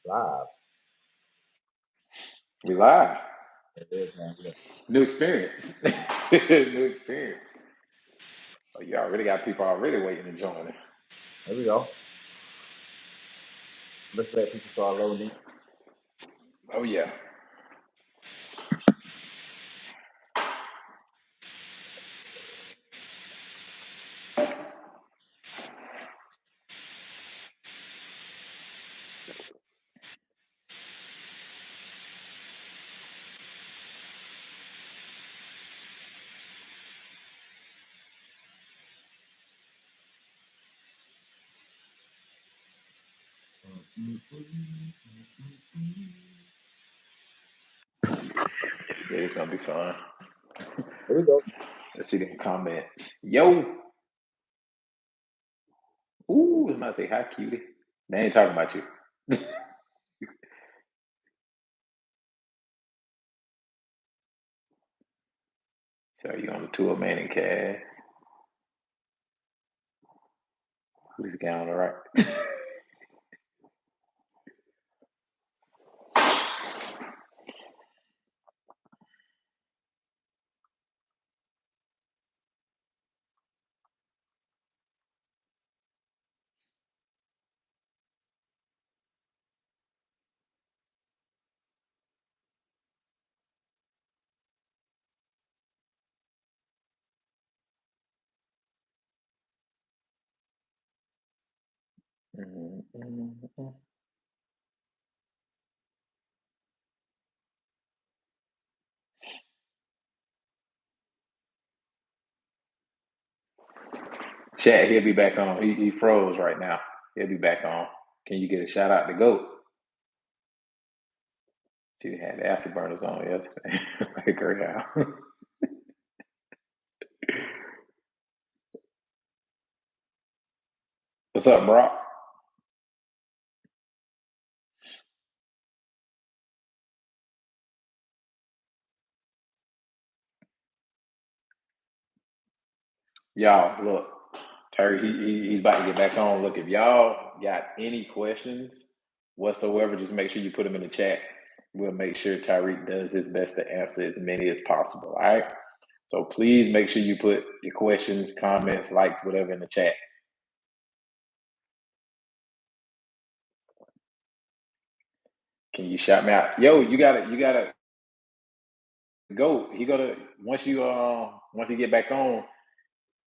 Live. We live. It is, man. Yeah. New experience. New experience. Oh, you already got people already waiting to join. Here we go. Let's let people start loading. Oh yeah. Yeah, it's gonna be fun. Here we go. Let's see the comments. Yo. Ooh, I might say hi, cutie. They ain't talking about you. So you on the tour, man, and Cash. Who's the guy on the right? Chat, he'll be back on. He froze right now. He'll be back on. Can you get a shout out to GOAT? She had the afterburners on yesterday. Like her how. What's up, Brock? Y'all, look, Terry, he's about to get back on. Look, if y'all got any questions whatsoever, just make sure you put them in the chat. We'll make sure Tyreek does his best to answer as many as possible. All right. So please make sure you put your questions, comments, likes, whatever in the chat. Can you shout me out? Yo, you gotta go. He gonna once he get back on,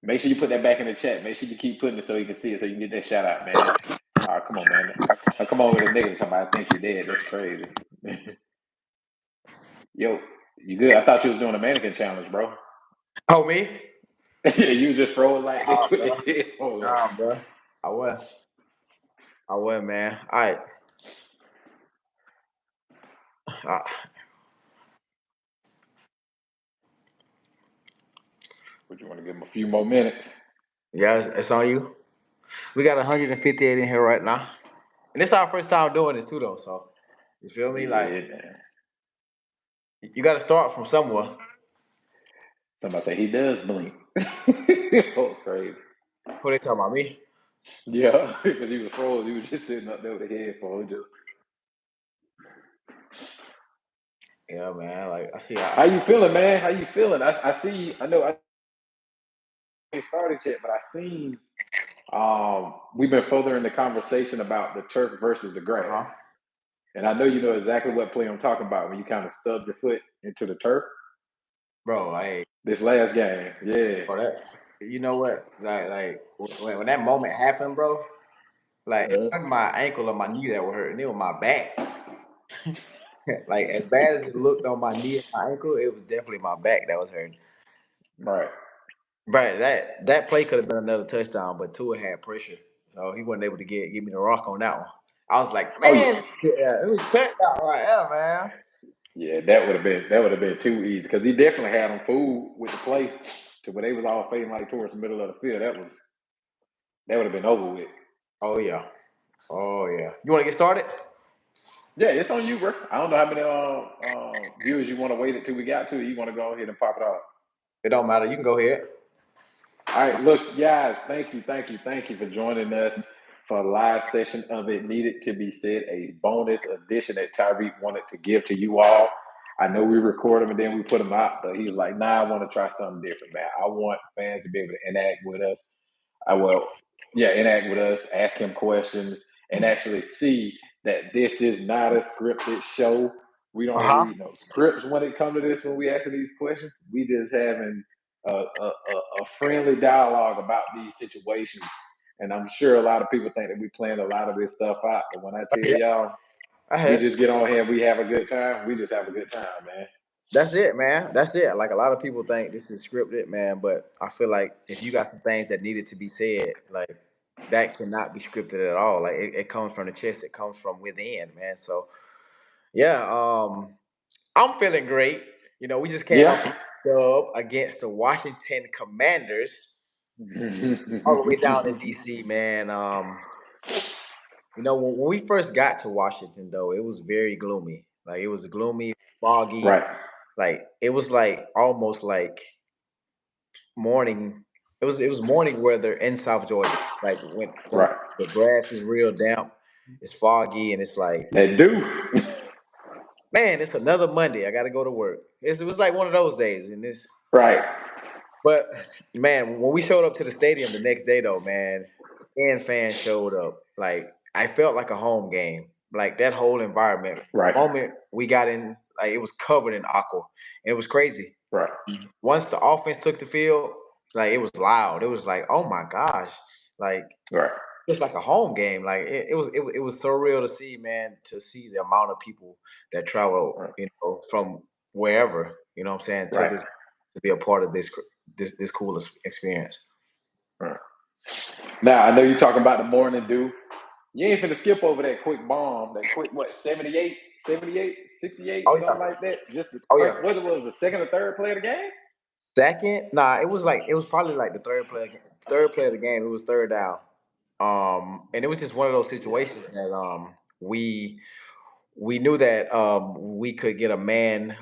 make sure you put that back in the chat. Make sure you keep putting it so he can see it, so you can get that shout out, man. All right, come on, man. Now, come on with a nigga talking about I think you're dead. That's crazy. Yo, you good? I thought you was doing a mannequin challenge, bro. Oh, me? Yeah, you just froze like Nah, that. Put bro. the headphones on. Nah, bro. I was. I was, man. All right. Would you want to give him a few more minutes? Yeah, it's on you. We got 158 in here right now. And this our first time doing this too, though. So, you feel me? Like, Yeah, man. you got to start from somewhere. Somebody say he does blink. Folks crazy. Who they talking about? Me? Yeah, because he was froze. He was just sitting up there with the headphones. Just... Yeah, man. Like, I see. How you feeling, man? How you feeling? I see. I know I ain't started yet, but I seen. We've been furthering the conversation about the turf versus the grass, and I know you know exactly what play I'm talking about when you kind of stubbed your foot into the turf. Bro, like, This last game, yeah. bro, that, you know what? Like when that moment happened, bro, like, it wasn't my ankle or my knee that were hurting. It was my back. Like, as bad as it looked on my knee and my ankle, it was definitely my back that was hurting. Right. Right, that play could have been another touchdown, but Tua had pressure, so he wasn't able to give me the rock on that one. I was like, Oh yeah. man, yeah, it was a touchdown right there, man. Yeah, that would have been too easy because he definitely had them fooled with the play to where they was all fading like towards the middle of the field. That would have been over with. Oh yeah, oh yeah. You want to get started? Yeah, it's on you, bro. I don't know how many viewers you want to wait until we got to. You want to go ahead and pop it off. It don't matter. You can go ahead. All right, look, guys, thank you for joining us for a live session of It Needed to Be Said, a bonus edition that Tyreek wanted to give to you all. I know we record them and then we put them out, but he was like, nah, I want to try something different, man. I want fans to be able to interact with us. Interact with us, ask him questions, and actually see that this is not a scripted show. We don't read no scripts when it comes to this, when we answer these questions. We just having a friendly dialogue about these situations. And I'm sure a lot of people think that we planned a lot of this stuff out. But when I tell y'all, we just get on here and we have a good time, we just have a good time, man. That's it, man. That's it. Like a lot of people think this is scripted, man, but I feel like if you got some things that needed to be said, like that cannot be scripted at all. Like it comes from the chest, it comes from within, man. So yeah, I'm feeling great. You know, we just came up with a dub against the Washington Commanders, all the way down in DC, man. You know, when we first got to Washington, though, it was very gloomy. Like it was gloomy, foggy. Right. Like it was like almost like morning. It was morning weather in South Georgia. Like when the grass is real damp, it's foggy, and it's like That do. Man, it's another Monday. I got to go to work. It was like one of those days, and this. Right. But man, when we showed up to the stadium the next day, though, man, and fans showed up. Like I felt like a home game. Like that whole environment. Right. The moment we got in, like it was covered in aqua. And it was crazy. Right. Once the offense took the field, like it was loud. It was like, oh my gosh, like it's like a home game. Like it was so real to see, man. To see the amount of people that travel, you know, from wherever, you know what I'm saying, to this, to be a part of this cool experience. Right. Now I know you're talking about the morning dew. You ain't finna skip over that quick bomb, that quick, what, 78, 68, something like that? Just what it was, the second or third play of the game? Second? Nah, it was probably like the third play of the game. It was third down. And it was just one of those situations that we knew that we could get a man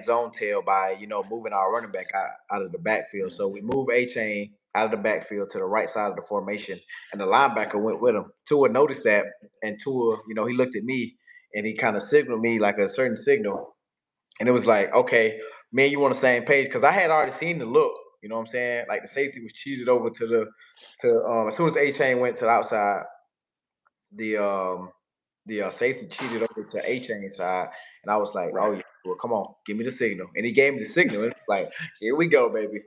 zone tail by, you know, moving our running back out of the backfield. So we moved A-Chain out of the backfield to the right side of the formation, and the linebacker went with him. Tua noticed that, and Tua, you know, he looked at me and he kind of signaled me like a certain signal, and it was like, okay, man, you on the same page, because I had already seen the look. You know what I'm saying? Like the safety was cheated over to as soon as A-Chain went to the outside, the safety cheated over to A-Chain side, and I was like, oh yeah, well, come on, give me the signal. And he gave me the signal, and it was like, here we go, baby.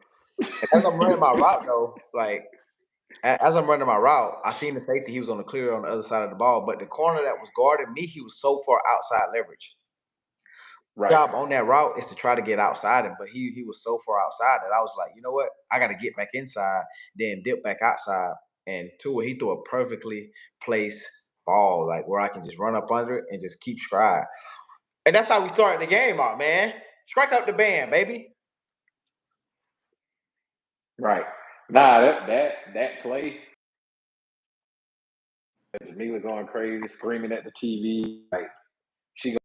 And as I'm running my route, though, like as I'm running my route, I seen the safety. He was on the clear on the other side of the ball, but the corner that was guarding me, he was so far outside leverage. Job on that route is to try to get outside him, but he was so far outside that I was like, you know what? I got to get back inside, then dip back outside. And Tua, he threw a perfectly placed ball, like where I can just run up under it and just keep stride. And that's how we started the game out, man. Strike up the band, baby. Right. Nah, that play, Jamila going crazy, screaming at the TV, like she.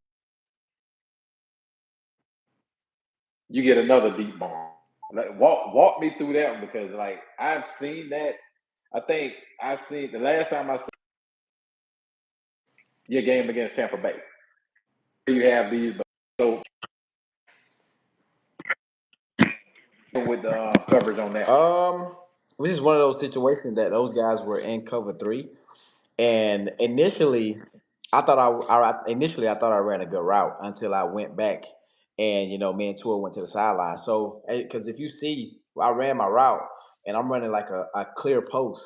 You get another deep bomb. Like, walk me through that one, because like I've seen that. I think I seen the last time I saw your game against Tampa Bay. You have these, but so with the coverage on that. This is one of those situations that those guys were in cover 3, and initially I thought I ran a good route until I went back, and you know, me and Tua went to the sideline. So because if you see, I ran my route and I'm running like a clear post,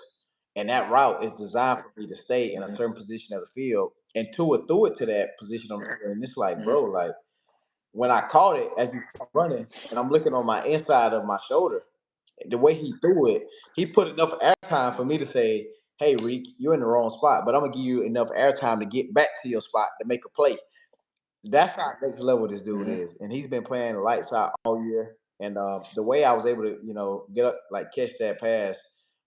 and that route is designed for me to stay in a certain position of the field, and Tua threw it to that position on the field, and it's like, bro, like when I caught it as you start running, and I'm looking on my inside of my shoulder, the way he threw it, he put enough airtime for me to say, hey, Reek, you're in the wrong spot, but I'm going to give you enough airtime to get back to your spot to make a play. That's how next level this dude is. And he's been playing the lights out all year. And the way I was able to, you know, get up, like catch that pass,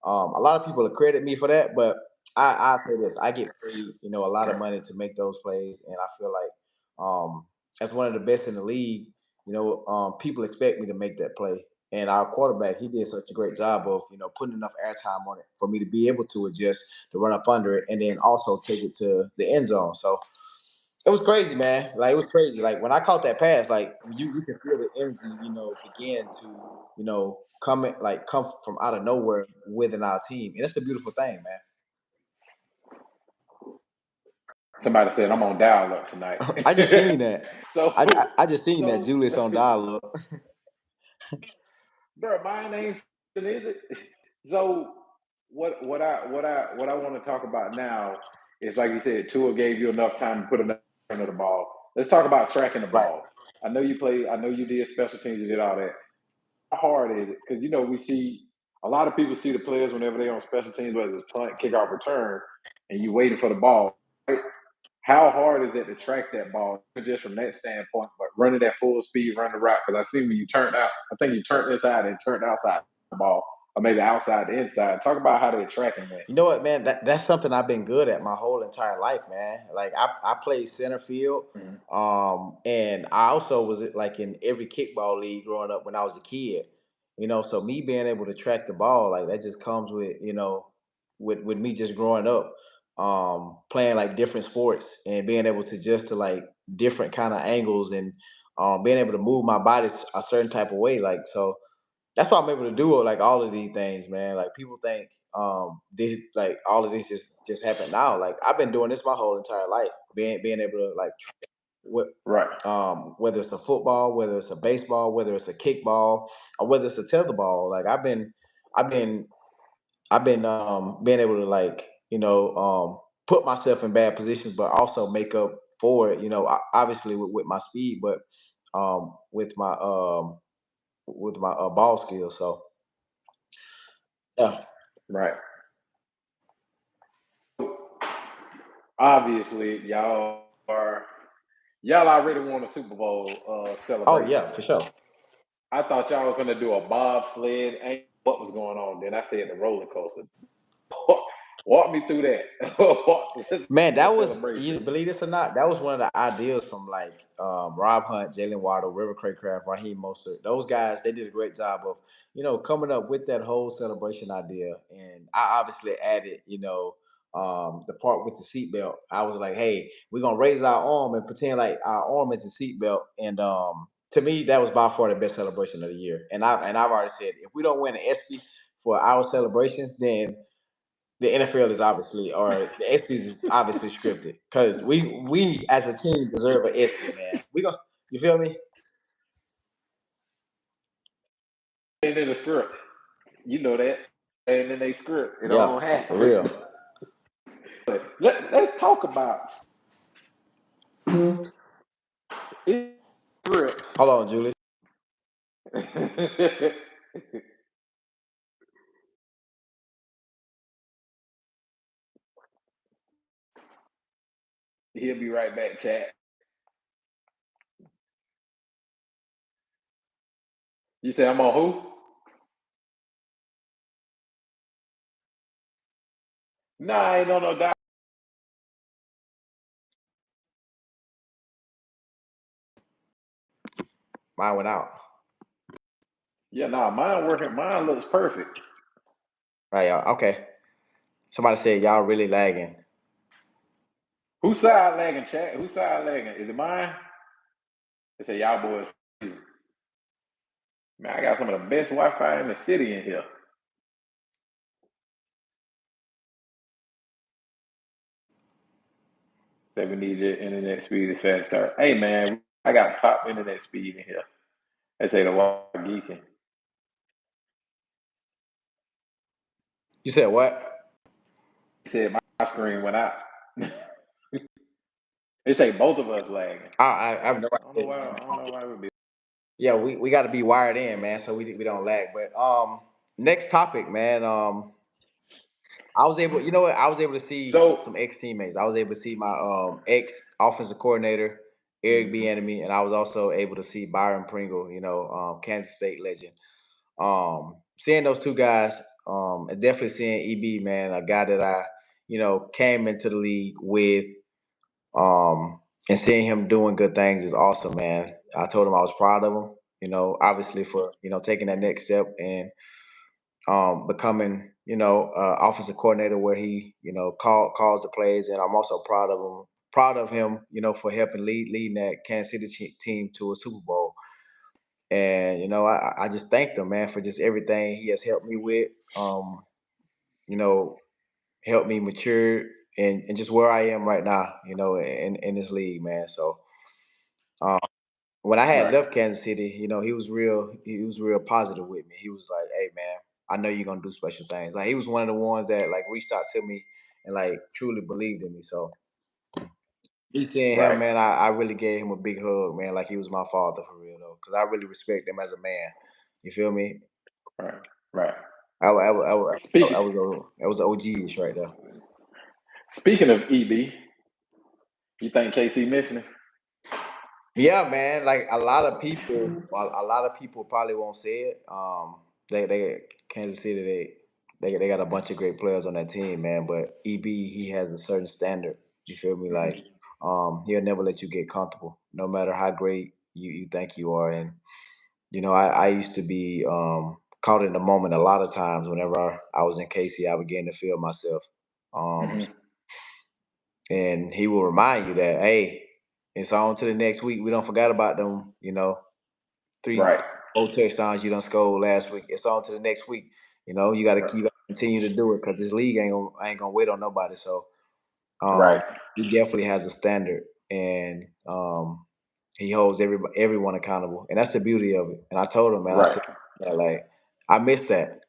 a lot of people credit me for that, but I say this, I get paid, you know, a lot of money to make those plays. And I feel like as one of the best in the league, you know, people expect me to make that play. And our quarterback, he did such a great job of, putting enough airtime on it for me to be able to adjust, to run up under it, and then also take it to the end zone. So it was crazy, man. Like, it was crazy. Like, when I caught that pass, like, you can feel the energy, begin to, come from out of nowhere within our team. And it's a beautiful thing, man. Somebody said I'm on dial up tonight. I just seen that. So, I just seen that so, Julius on dial up. bro, mine ain't is it? So what I want to talk about now is, like you said, Tua gave you enough time to put enough under the ball. Let's talk about tracking the Right. ball. I know you did special teams, you did all that. How hard is it? Because we see a lot of people see the players whenever they're on special teams, whether it's punt, kickoff, return, and you waiting for the ball. Right? How hard is it to track that ball, just from that standpoint, but running at full speed, running the route? Because I see when you turned out, I think you turned inside and turned outside the ball, or maybe outside the inside. Talk about how they're tracking that. You know what, man? That's something I've been good at my whole entire life, man. Like, I played center field, and I also was like in every kickball league growing up when I was a kid. So me being able to track the ball, like, that just comes with with me just growing up, playing like different sports and being able to just to like different kind of angles and being able to move my body a certain type of way. Like, so that's why I'm able to do like all of these things, man. Like, people think this, like, all of this just happened now. Like, I've been doing this my whole entire life, being able to like Right. whether it's a football, whether it's a baseball, whether it's a kickball, or whether it's a tetherball. Like, I've been being able to, like, put myself in bad positions, but also make up for it. Obviously with my speed, but with my ball skills. So yeah. Right. Obviously, y'all already won a Super Bowl Oh celebration. yeah, for sure. I thought y'all was gonna do a bobsled. Ain't what was going on? Then I said the roller coaster. Walk me through that. Man, that was, you celebration. believe this or not, that was one of the ideas from like Rob Hunt, Jalen Waddle, River Craycraft, Raheem Mostert. Those guys, they did a great job of, coming up with that whole celebration idea. And I obviously added, the part with the seatbelt. I was like, hey, we're gonna raise our arm and pretend like our arm is a seatbelt. And to me, that was by far the best celebration of the year. And I've already said, if we don't win an ESPY for our celebrations, then the NFL is obviously, or the ESPYs is obviously scripted, because we as a team deserve an ESPY, man. You feel me? And in the script, you know that. And then they script. It Yeah, don't happen. for real. Let's talk about script. Hold on, Julie. He'll be right back, chat. You say I'm on who? Nah, I ain't on no doubt. Mine went out. Yeah, nah, mine working. Mine looks perfect. Right, y'all. Okay. Somebody said y'all really lagging. Who's side lagging, chat? Who's side lagging? Is it mine? They say y'all boys. Man, I got some of the best Wi-Fi in the city in here. Say we need your internet speed is faster. Hey man, I got top internet speed in here. They say the Wi-Fi geeking. You said what? He said my screen went out. They say both of us lagging. I have no I don't know idea. why. I don't know why it would be. Yeah, we got to be wired in, man, so we don't lag. But next topic, man. I was able, I was able to see So, some ex teammates. I was able to see my ex offensive coordinator, Eric Bieniemy, and I was also able to see Byron Pringle, Kansas State legend. Seeing those two guys, and definitely seeing EB, man, a guy that I, came into the league with, and seeing him doing good things is awesome, man. I told him I was proud of him, obviously for taking that next step and becoming offensive coordinator where he calls the plays, and I'm also proud of him for helping leading that Kansas City team to a Super Bowl. And I just thank him, man, for just everything he has helped me with. You know, helped me mature and just where I am right now, in this league, man. So um, when I had Right. left Kansas City, he was real positive with me. He was like, "Hey, man, I know you're gonna do special things." Like he was one of the ones that like reached out to me and like truly believed in me. So me seeing him, Right. man, I really gave him a big hug, man, like he was my father for real though, because I really respect him as a man. You feel me? Right. Right. I Speaking was OG-ish right there. speaking of EB, you think KC missing him? Yeah, man. Like a lot of people probably won't say it. They Kansas City. They got a bunch of great players on that team, man. But EB, he has a certain standard. You feel me? Mm-hmm. Like, he'll never let you get comfortable, no matter how great you think you are. And I used to be caught in the moment a lot of times. Whenever I was in KC, I began to feel myself. Um, Mm-hmm. and he will remind you that, hey, it's on to the next week. We don't forget about them, three, Right. 4 touchdowns you done scored last week. It's on to the next week. Right. You gotta continue to do it because this league ain't gonna wait on nobody. So um, Right. he definitely has a standard, and he holds everyone accountable, and that's the beauty of it. And I told him, man, I Right. said, yeah, like I miss that.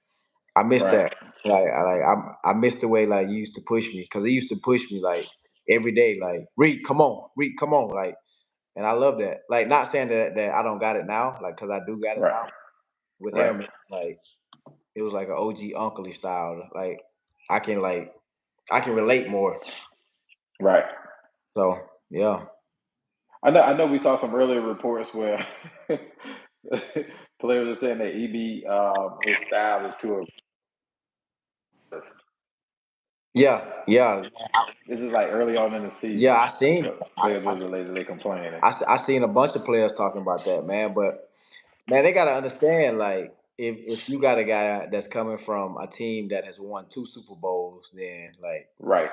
I miss Right. that. I miss the way like you used to push me because he used to push me like every day, like Reed, come on, like, and I love that. Like, not saying that I don't got it now, like, because I do got it Right. now. With Right. him, like it was like an OG uncle style. Like I can relate more. Right. So yeah, I know we saw some earlier reports where players are saying that EB his style is too. yeah. This is like early on in the Yeah, season. I seen. Players was allegedly complaining. I seen a bunch of players talking about that, man. But man, they gotta understand, like, if you got a guy that's coming from a team that has won 2 Super Bowls, then like Right.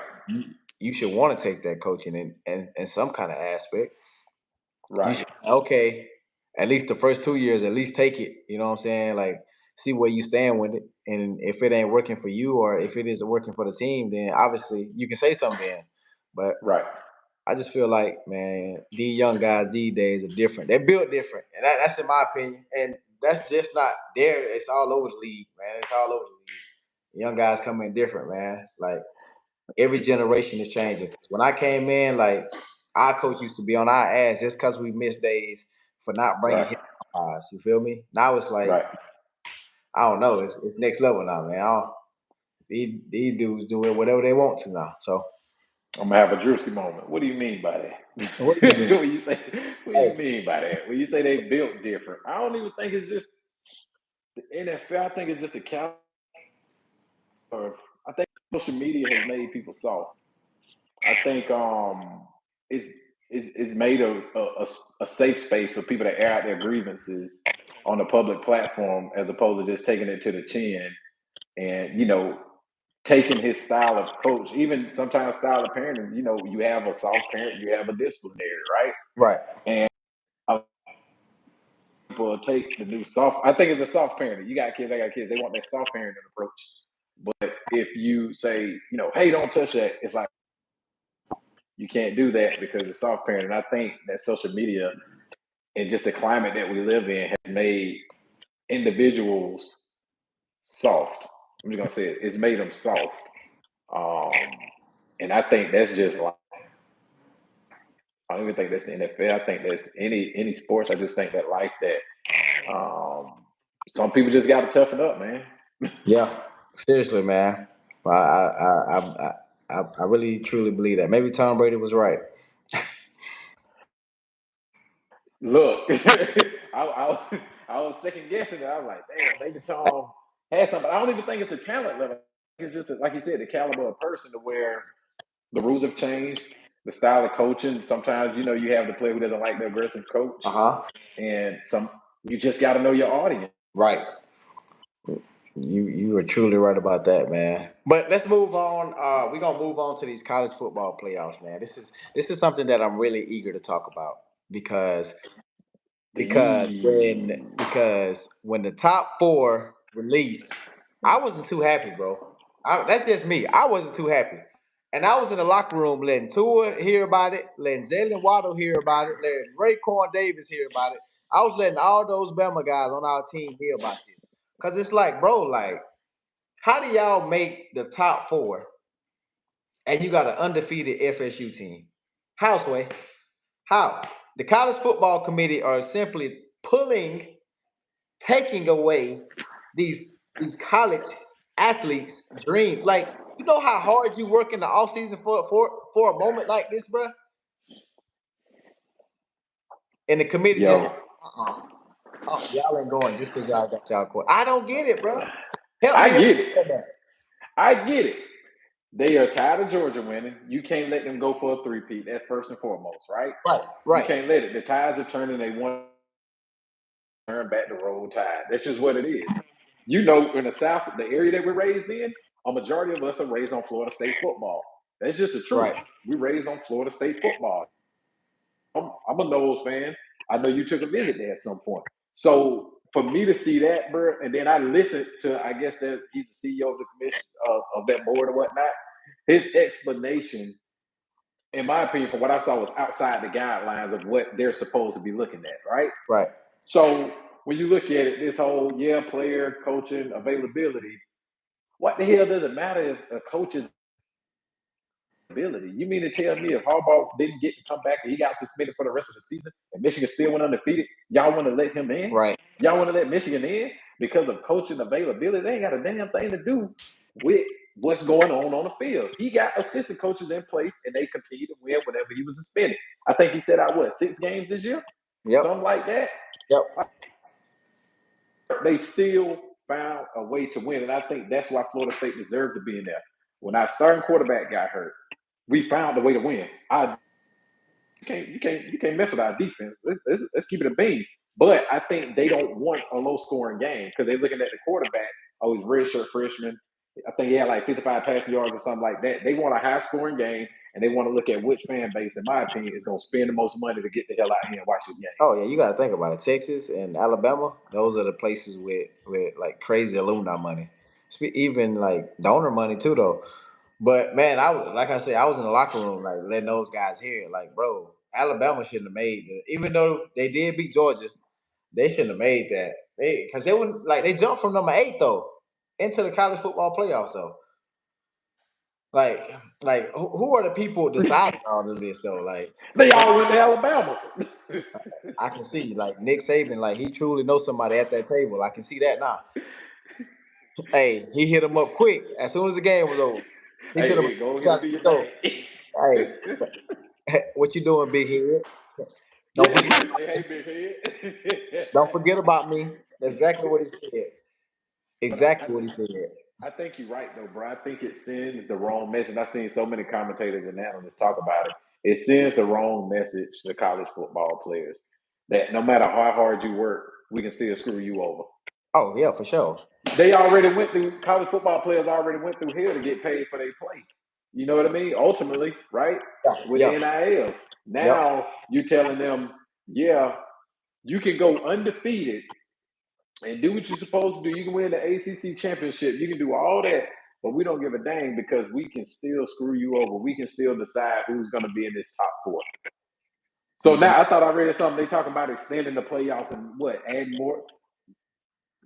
you should want to take that coaching in some kind of aspect. You Right. should, okay, at least the first 2 years, at least take it. You know what I'm saying? Like, see where you stand with it, and if it ain't working for you, or if it isn't working for the team, then obviously you can say something then. But Right. I just feel like, man, these young guys these days are different. They're built different, and that's in my opinion. And that's just not there. It's all over the league, man. It's all over the league. Young guys come in different, man. Like every generation is changing. 'Cause when I came in, like our coach used to be on our ass just because we missed days for not bringing Right. him guys. You feel me? Now it's like Right. I don't know. It's next level now, man. These dudes do it whatever they want to now. So I'm gonna have a Drewski moment. What do you mean by what do you that? mean? when you say, what do you Hey, mean by that? When you say they built different, I don't even think it's just the NFL. I think it's just a caliber. I think social media has made people soft. I think it's it's made a safe space for people to air out their grievances on a public platform as opposed to just taking it to the chin and taking his style of coach, even sometimes style of parenting. You have a soft parent, you have a disciplinary, right? right. And people take the new soft. I think it's a soft parenting. You got kids, I got kids. They want that soft parenting approach. But if you say, hey, don't touch that, it's like you can't do that because it's soft parenting. I think that social media and just the climate that we live in has made individuals soft. I'm just gonna say it. It's made them soft. And I think that's just like I don't even think that's the NFL. I think that's any sports. I just think that life that some people just got to toughen up, man. Yeah, seriously, man. I really truly believe that. Maybe Tom Brady was right. Look, I was second guessing it. I was like, damn, maybe Tom has something. I don't even think it's the talent level. It's just like you said, the caliber of person to where the rules have changed, the style of coaching. Sometimes you have the player who doesn't like the aggressive coach, Uh huh. and You just got to know your audience. Right. You are truly right about that, man. But let's move on. We're gonna move on to these college football playoffs, man. This is something that I'm really eager to talk about because because when The because when the top four released, I wasn't too happy, bro. That's just me. I wasn't too happy, and I was in the locker room letting Tua hear about it, letting Jalen Waddle hear about it, letting Raekwon Davis hear about it. I was letting all those Bama guys on our team hear about this, cause it's like, bro, like, how do y'all make the top four and you got an undefeated FSU team? How, Sway? How? The college football committee are simply taking away these college athletes' dreams. Like, you know how hard you work in the offseason for a moment like this, bro? And the committee just, yo, y'all ain't going just because y'all got y'all court. I don't get it, bro. Help I me get it. understand that. I get it. They are tired of Georgia winning. You can't let them go for a three-peat. That's first and foremost, right? Right, You right, can't let it. The tides are turning. They want to turn back the roll tide. That's just what it is. You know, in the South, the area that we're raised in, a majority of us are raised on Florida State football. That's just the truth. right. We're raised on Florida State football. I'm a Noles fan. I know you took a visit there at some point. So for me to see that, bro, and then I listened to, I guess that he's the CEO of the commission of that board or whatnot. His explanation, in my opinion, from what I saw, was outside the guidelines of what they're supposed to be looking at, right? Right. So when you look at it, this whole player coaching availability, what the hell does it matter if a coach is ability? You mean to tell me if Harbaugh didn't get to come back and he got suspended for the rest of the season and Michigan still went undefeated, y'all want to let him in? Right. Y'all want to let Michigan in because of coaching availability? They ain't got a damn thing to do with what's going on the field. He got assistant coaches in place and they continue to win whenever he was suspended. I think he set out 6 games this year? Yep. Something like that. Yep. They still found a way to win. And I think that's why Florida State deserved to be in there. When our starting quarterback got hurt, we found a way to win. You can't mess with our defense. Let's keep it a beam. But I think they don't want a low scoring game because they're looking at the quarterback. Oh, he's redshirt freshman. I think he had like 55 passing yards or something like that. They want a high scoring game, and they want to look at which fan base, in my opinion, is going to spend the most money to get the hell out here and watch this game. Oh yeah, you got to think about it. Texas and Alabama, those are the places with like crazy alumni money, even like donor money too, though. But man, I was, like I said, I was in the locker room like letting those guys hear it. Like, bro, Alabama shouldn't have made it. Even though they did beat Georgia, they shouldn't have made that. Because they wouldn't, like, they jumped from number 8 though into the college football playoffs though. Like, who are the people deciding all of this though? Like, They all went to Alabama. I can see like Nick Saban, like he truly knows somebody at that table. I can see that now. Hey, he hit him up quick as soon as the game was over. He should have Go ahead and shot do the your stove. thing. Hey, what you doing, big head? Don't Yeah, forget. hey, big head. Don't forget about me. That's exactly what he said. Exactly what he said. I think you're right, though, bro. I think it sends the wrong message. I've seen so many commentators and analysts talk about it. It sends the wrong message to college football players that no matter how hard you work, we can still screw you over. Oh yeah, for sure. They already went through, college football players already went through hell to get paid for their play. You know what I mean? Ultimately, right? With Yeah. the NIL. Now you're telling them, yeah, you can go undefeated and do what you're supposed to do. You can win the ACC championship. You can do all that, but we don't give a dang because we can still screw you over. We can still decide who's going to be in this top 4. So now I thought I read something. They talking about extending the playoffs and add more.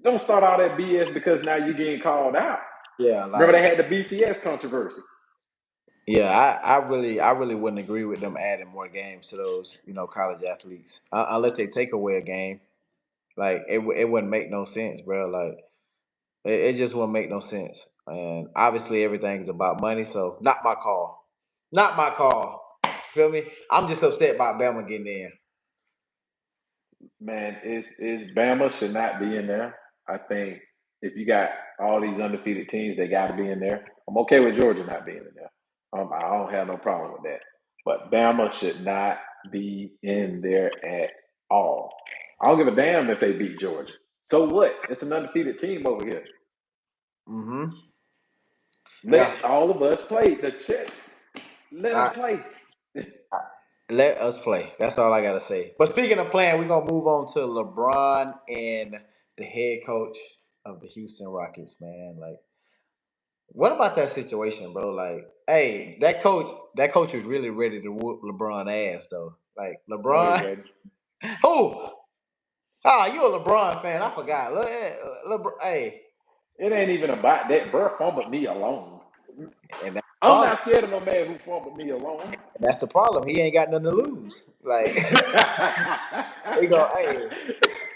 Don't start all that BS because now you're getting called out. Yeah, Remember they had the BCS controversy. Yeah, I really wouldn't agree with them adding more games to those, college athletes, unless they take away a game. Like it wouldn't make no sense, bro. Like it just wouldn't make no sense. And obviously everything is about money, so not my call. Not my call. Feel me? I'm just upset about Bama getting in. Man, is Bama should not be in there. I think if you got all these undefeated teams, they got to be in there. I'm okay with Georgia not being in there. I don't have no problem with that. But Bama should not be in there at all. I don't give a damn if they beat Georgia. So what? It's an undefeated team over here. Mm-hmm. Let all of us play. Let us play. Let us play. That's all I gotta say. But speaking of playing, we're gonna move on to LeBron and the head coach of the Houston Rockets, man. Like, what about that situation, bro? Like, hey, that coach is really ready to whoop LeBron ass, though. Like, No, he LeBron, wasn't. who? Ah, you a LeBron fan? I forgot. Look, LeBron, hey, It ain't even about that. Bro fumbled me alone. and that's the I'm problem. not scared of no man who fumbled me alone. And that's the problem. He ain't got nothing to lose. Like, he go, hey,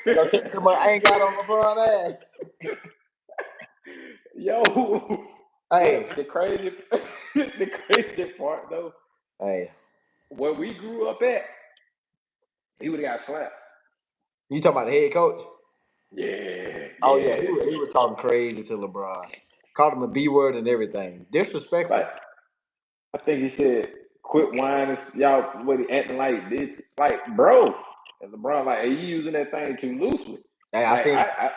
he gonna take somebody I ain't got on LeBron ass. Yo, Hey, the crazy part though, hey, where we grew up at, he would have got slapped. you talking about the head coach? Yeah, Oh yeah, yeah. he was talking crazy to LeBron, called him a B word and everything, disrespectful. Like I think he said, "Quit whining, y'all." What he acting like? Did like, bro? And LeBron like, "Are you using that thing too loosely?" Hey, I Like, seen. I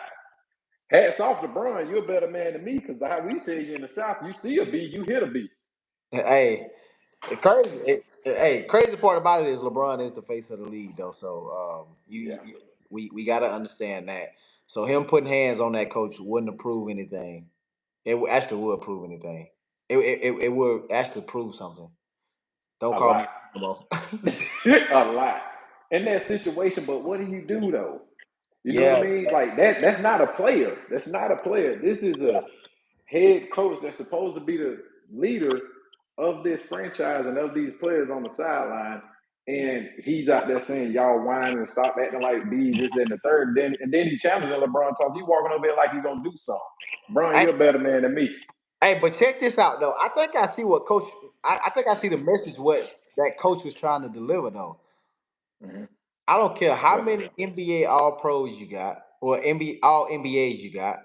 hats off to LeBron. You're a better man than me because how we say you in the South, you see a B, you hit a B. Hey, crazy part about it is LeBron is the face of the league, though. So Yeah, we got to understand that. So him putting hands on that coach wouldn't have proved anything. Actually would prove anything. It would actually prove something. Don't a call me lot, no. a lot in that situation. But what do you do though? You know what I Yeah, mean? Like that. That's not a player. That's not a player. This is a head coach that's supposed to be the leader of this franchise and of these players on the sideline. And he's out there saying, "Y'all whining and stop acting like these, this, and the third." And then he challenging LeBron talks. He walking over there like he's gonna do something. LeBron, hey, you're a better man than me. hey, but check this out though. I think I see what coach. I think I see the message what that coach was trying to deliver though. Mm-hmm. I don't care how What? many NBA All Pros you got or NBA All NBAs you got.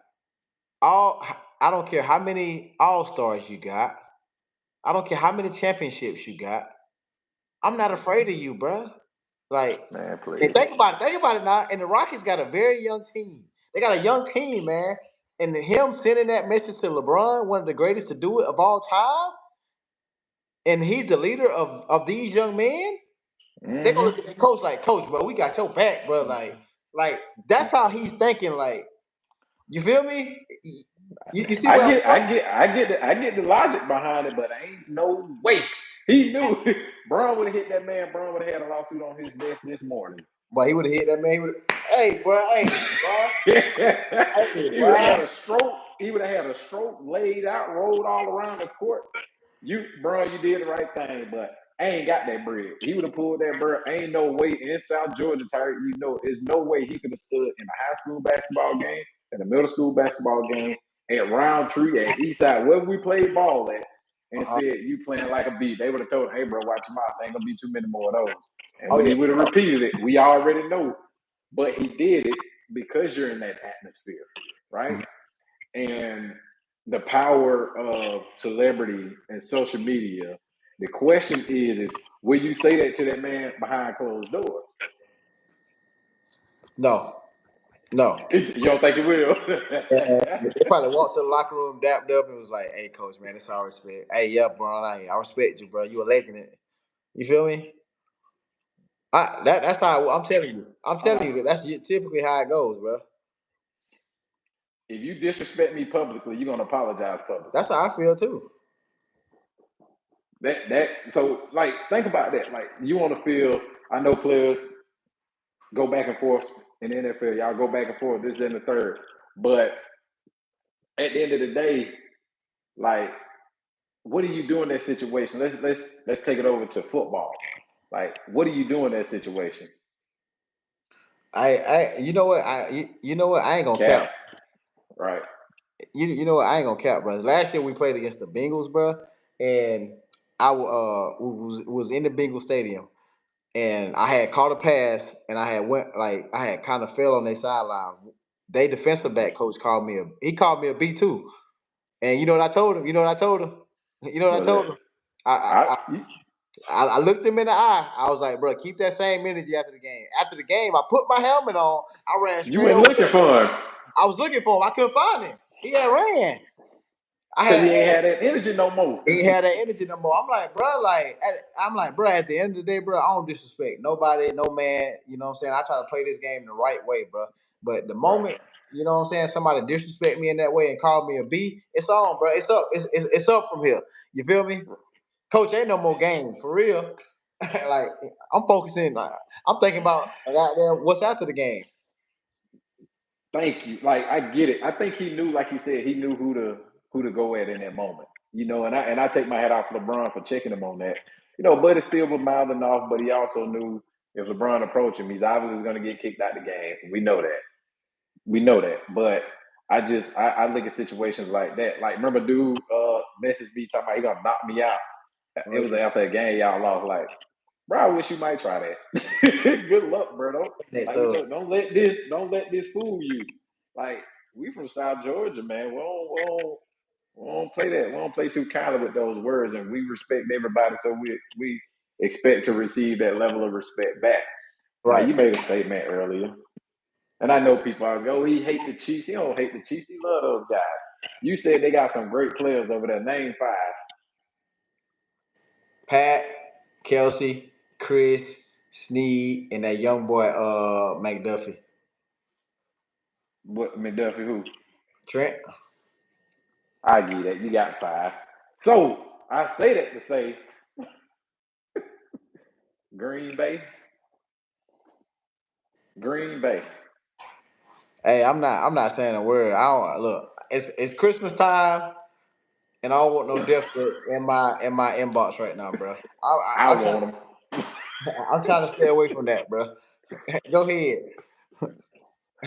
All I don't care how many All Stars you got. I don't care how many championships you got. I'm not afraid of you, bro. Like, Man, and please. think about it. Think about it now. And the Rockets got a very young team. They got a young team, man. And him sending that message to LeBron, one of the greatest to do it of all time, and he's the leader of these young men. They're gonna look Mm-hmm. at the coach like, Coach, bro, we got your back, bro. Like that's how he's thinking. Like, you feel me? You see I what I'm get, saying? I get, I get, I get the logic behind it, but ain't no way he knew. Braun would have hit that man. Braun would have had a lawsuit on his desk this morning. But he would have hit that man. He would have, hey, bro, hey, He would have bro. had a stroke. He would have had a stroke laid out, rolled all around the court. Bro, you did the right thing, but I ain't got that bread. He would have pulled that bread. Ain't no way in South Georgia, Tyreek. There's no way he could have stood in a high school basketball game, in a middle school basketball game, at Roundtree, at Eastside, wherever we played ball at, and Uh-huh. said, "You playing like a B." They would have told him, "Hey, bro, watch your mouth. Ain't gonna be too many more of those." And Oh when yeah, he would have repeated it, we already know. But he did it because you're in that atmosphere, right? And the power of celebrity and social media. The question is will you say that to that man behind closed doors? no, no. You don't think he will? And they probably walked to the locker room, dapped up, and was like, "Hey, coach, man, it's all respect. Hey, yeah, bro, I respect you, bro. You a legend. You feel me? That's how I'm telling you. I'm telling you that that's typically how it goes, bro. If you disrespect me publicly, you're gonna apologize publicly. That's how I feel too. So like think about that. Like you on the field, I know players go back and forth in the NFL. Y'all go back and forth, this and the third. But at the end of the day, like what do you do in that situation? Let's take it over to football. Like, what do you do in that situation? You know what you know what I ain't gonna Cap, cap. right? You know what I ain't gonna cap, bro. Last year we played against the Bengals, bro, and I was in the Bengals stadium, and I had caught a pass, and I had kind of fell on their sideline. They defensive back coach called me a B two, and you know what I told him? You know what I told him? You know what I What told that? him? I I I, I looked him in the eye. I was like, bro, keep that same energy after the game. After the game, I put my helmet on. I ran You straight went over looking there. for him I was looking for him. I couldn't find him. He had ran. because he ain't had that energy no more. He had that energy no more. I'm like, bro, at the end of the day, bro, I don't disrespect nobody, no man. You know what I'm saying? I try to play this game the right way, bro. But the moment, you know what I'm saying, somebody disrespect me in that way and call me a B, it's on, bro. It's up. It's up from here. You feel me? Coach, ain't no more game for real. Like I'm focusing. I'm thinking about what's after the game. Thank you. Like I get it. I think he knew, like you said, he knew who to go at in that moment. You know, and I take my hat off to LeBron for checking him on that. You know, Buddy still was mouthing off, but he also knew if LeBron approached him, he's obviously going to get kicked out the game. We know that. We know that. But I look at situations like that. Like remember, dude messaged me talking about he gonna knock me out. It was after a game y'all lost. Like, bro, I wish you might try that. Good luck, bro. Don't let this fool you. Like, we from South Georgia, man. We don't play that. We don't play too kindly with those words, and we respect everybody. So we expect to receive that level of respect back. Right. Now, you made a statement earlier, and I know people are go, he hate the Chiefs. He don't hate the Chiefs. He love those guys. You said they got some great players over there. Name 5. Pat, Kelsey, Chris, Snead, and that young boy McDuffie. What McDuffie? Who? Trent. I get that. You got 5. So I say that to say Green Bay. Hey, I'm not saying a word. I don't look. It's Christmas time, and I don't want no death threats in my inbox right now, bro. I want them. I'm trying to stay away from that, bro. Go ahead.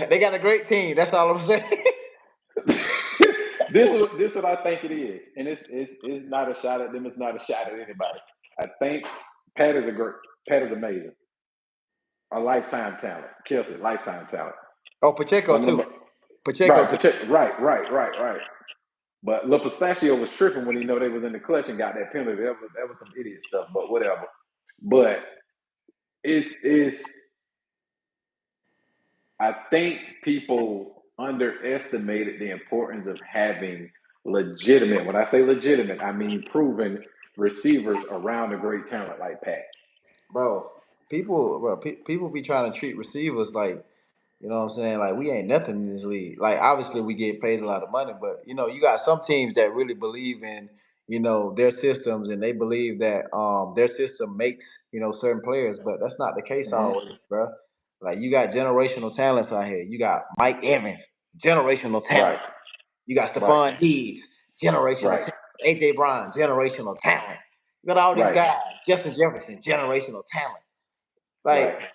They got a great team. That's all I'm saying. This is what I think it is, and it's not a shot at them. It's not a shot at anybody. I think Pat is amazing. A lifetime talent. Kelsey, lifetime talent. Oh, Pacheco too. Right. But Lil Pistachio was tripping when he know they was in the clutch and got that penalty. That was some idiot stuff, but whatever. But it's I think people underestimated the importance of having legitimate. When I say legitimate, I mean proven receivers around a great talent like Pat. Bro, people be trying to treat receivers like, you know what I'm saying? Like we ain't nothing in this league. Like obviously we get paid a lot of money, but you know, you got some teams that really believe in, you know, their systems and they believe that their system makes, you know, certain players, but that's not the case always, bro. Like you got generational talents out here. You got Mike Evans, generational talent. Right. You got Stephon Diggs, generational talent. AJ Brown, generational talent. You got all these guys, Justin Jefferson, generational talent. Like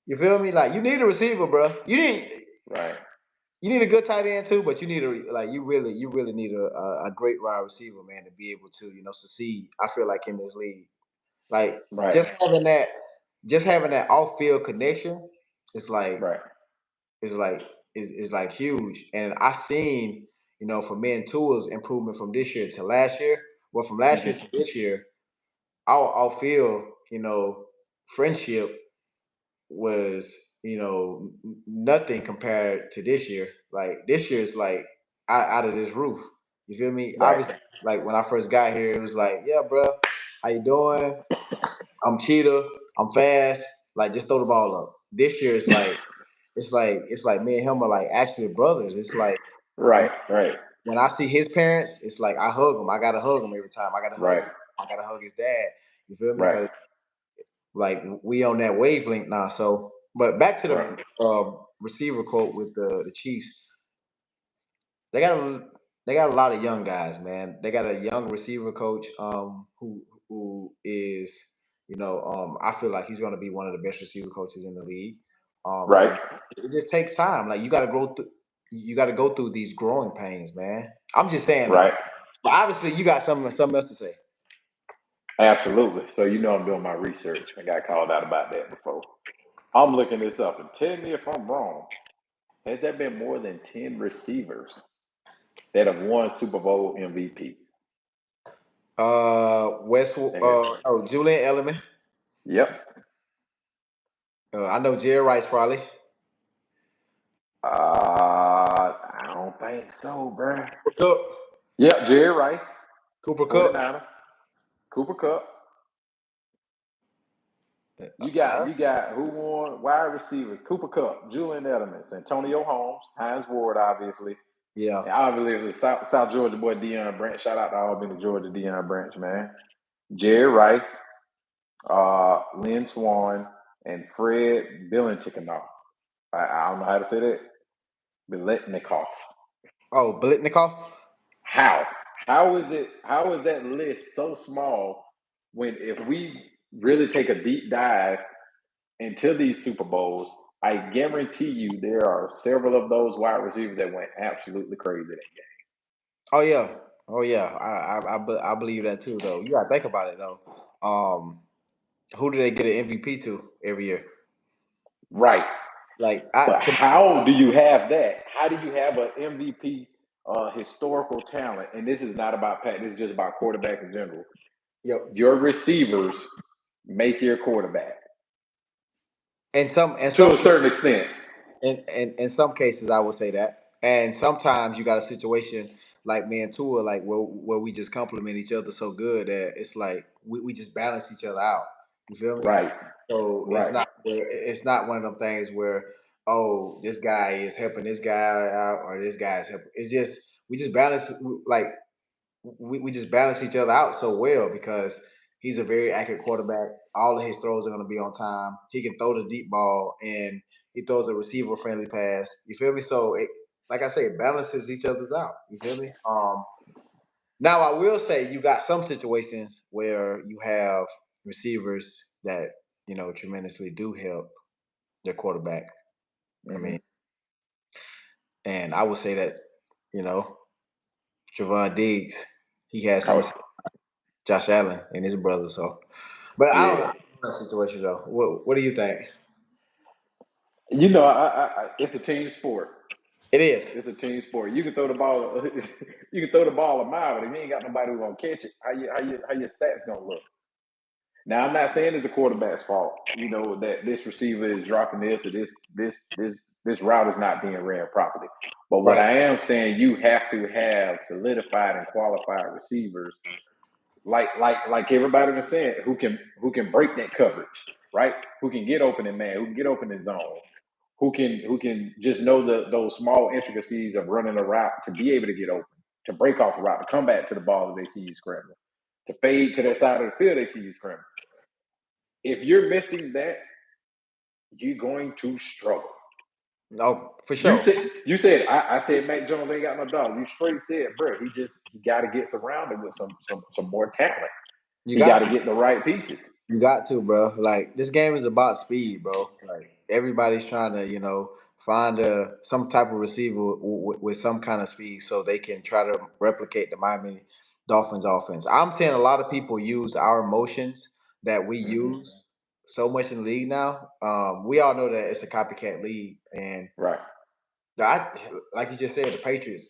you feel me? Like you need a receiver, bro. You need a good tight end too, but you need you really need a great wide receiver, man, to be able to, you know, succeed. I feel like in this league, like just having that off field connection, it's like it's like huge. And I seen, you know, for men tools improvement from this year to last year. Well, from last year to this year, our field, you know, friendship was, you know, nothing compared to this year. Like this year is like out of this roof. You feel me? Obviously, like when I first got here, it was like, yeah, bro, how you doing? I'm Cheetah. I'm fast. Like just throw the ball up. This year it's like me and him are like actually brothers. It's like when I see his parents, it's like I hug him. I gotta hug him every time. I gotta hug his dad. You feel me? Because like we on that wavelength now. So, but back to the receiver quote with the Chiefs. They got a lot of young guys, man. They got a young receiver coach who is, you know, I feel like he's going to be one of the best receiver coaches in the league. It just takes time. Like you got to go through these growing pains, man. I'm just saying, but obviously you got something else to say. Absolutely. So you know I'm doing my research. I got called out about that before. I'm looking this up, and tell me if I'm wrong. Has there been more than 10 receivers that have won Super Bowl MVP? Julian Edelman. Yep. I know Jerry Rice probably. I don't think so, bro. Cooper Kupp. Yep, Jerry Rice. Cooper Kupp. 49ers. Cooper Kupp. You got who won wide receivers? Cooper Kupp, Julian Edelman, Antonio Holmes, Hines Ward, obviously. Yeah. And obviously the South Georgia boy Deion Branch. Shout out to Albany, Georgia, Deion Branch, man. Jerry Rice, Lynn Swan, and Fred Biletnikoff. I don't know how to say that. Biletnikoff. Oh, Biletnikoff? How? How is that list so small when if we really take a deep dive into these Super Bowls, I guarantee you there are several of those wide receivers that went absolutely crazy that game. Oh yeah. I believe that too though. You gotta think about it though. Who do they get an MVP to every year? Right. Like, but how do you have that? How do you have an MVP historical talent? And this is not about Pat. This is just about quarterback in general. Yep. Your receivers make your quarterback. To a certain extent. In some cases, I would say that. And sometimes you got a situation like me and Tua, like where we just complement each other so good that it's like we just balance each other out. You feel me? Right. So it's not one of them things where, oh, this guy is helping this guy out or this guy is helping. It's just we just balance we just balance each other out so well because he's a very accurate quarterback. All of his throws are going to be on time. He can throw the deep ball and he throws a receiver friendly pass. You feel me? So like I say, it balances each other's out. You feel me? Now I will say you got some situations where you have receivers that tremendously do help their quarterback. Mm-hmm. I mean, and I would say that Trevon Diggs, he has Josh Allen and his brother. So, but I don't know that situation though. What do you think? It's a team sport. It is. It's a team sport. You can throw the ball. You can throw the ball a mile, but if you ain't got nobody who's gonna catch it, how your stats gonna look? Now, I'm not saying it's the quarterback's fault. That this receiver is dropping this or this route is not being ran properly. But what I am saying, you have to have solidified and qualified receivers, like everybody was saying, who can break that coverage, right? Who can get open in man, who can get open in zone, who can just know those small intricacies of running a route to be able to get open, to break off a route, to come back to the ball that they see you scrambling, to fade to that side of the field they see you scrambling. If you're missing that, you're going to struggle. No, for sure. You said I said Mac Jones ain't got no dog. You straight said, bro, he got to get surrounded with some more talent. You got to get the right pieces. You got to, bro. Like, this game is about speed, bro. Like, everybody's trying to, find some type of receiver with some kind of speed so they can try to replicate the Miami Dolphins offense. I'm seeing a lot of people use our motions that we use so much in the league now. We all know that it's a copycat league, and like you just said, the Patriots,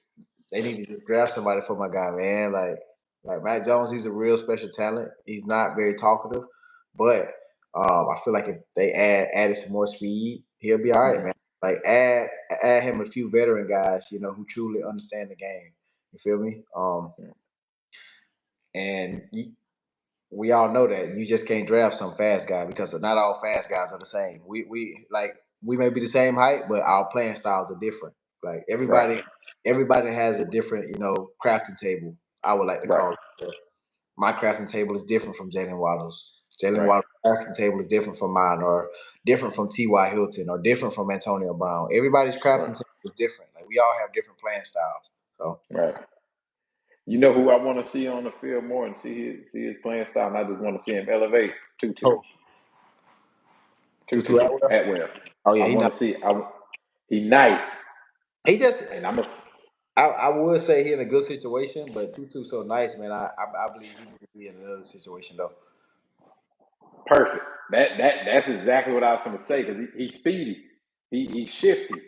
they need to just draft somebody for my guy, man. Like Mac Jones, he's a real special talent. He's not very talkative, but I feel like if they added some more speed, he'll be all right, man. Like add him a few veteran guys, who truly understand the game. You feel me? We all know that you just can't draft some fast guy because not all fast guys are the same. We may be the same height, but our playing styles are different. Like everybody has a different, crafting table. I would like to call it. My crafting table is different from Jalen Waddle's. Jalen Waddle's crafting table is different from mine, or different from T.Y. Hilton, or different from Antonio Brown. Everybody's crafting table is different. Like, we all have different playing styles. So You know who I want to see on the field more and see his playing style, and I just want to see him elevate. Tutu Atwell. Oh yeah, I want to see. He nice. He just and I would say he in a good situation, but Tutu's so nice, man. I believe he needs to be in another situation though. Perfect. That's exactly what I was going to say, because he's speedy, he's shifty,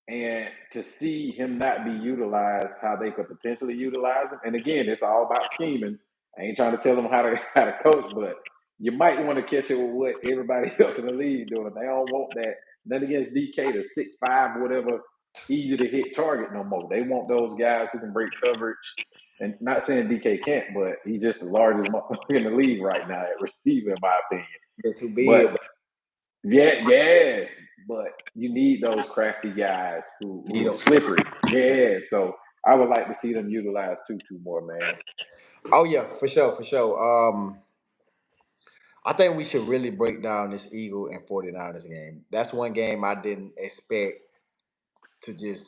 and to see him not be utilized how they could potentially utilize him. And again, it's all about scheming. I ain't trying to tell them how to coach, but you might want to catch it with what everybody else in the league doing. They don't want that. Nothing against DK, the 6'5", whatever, easy to hit target no more. They want those guys who can break coverage. And not saying DK can't, but he's just the largest motherfucker in the league right now at receiver, in my opinion. They're too big. But yeah. But you need those crafty guys who are slippery. Yeah. So I would like to see them utilize Tutu more, man. Oh yeah, for sure. I think we should really break down this Eagle and 49ers game. That's one game I didn't expect to just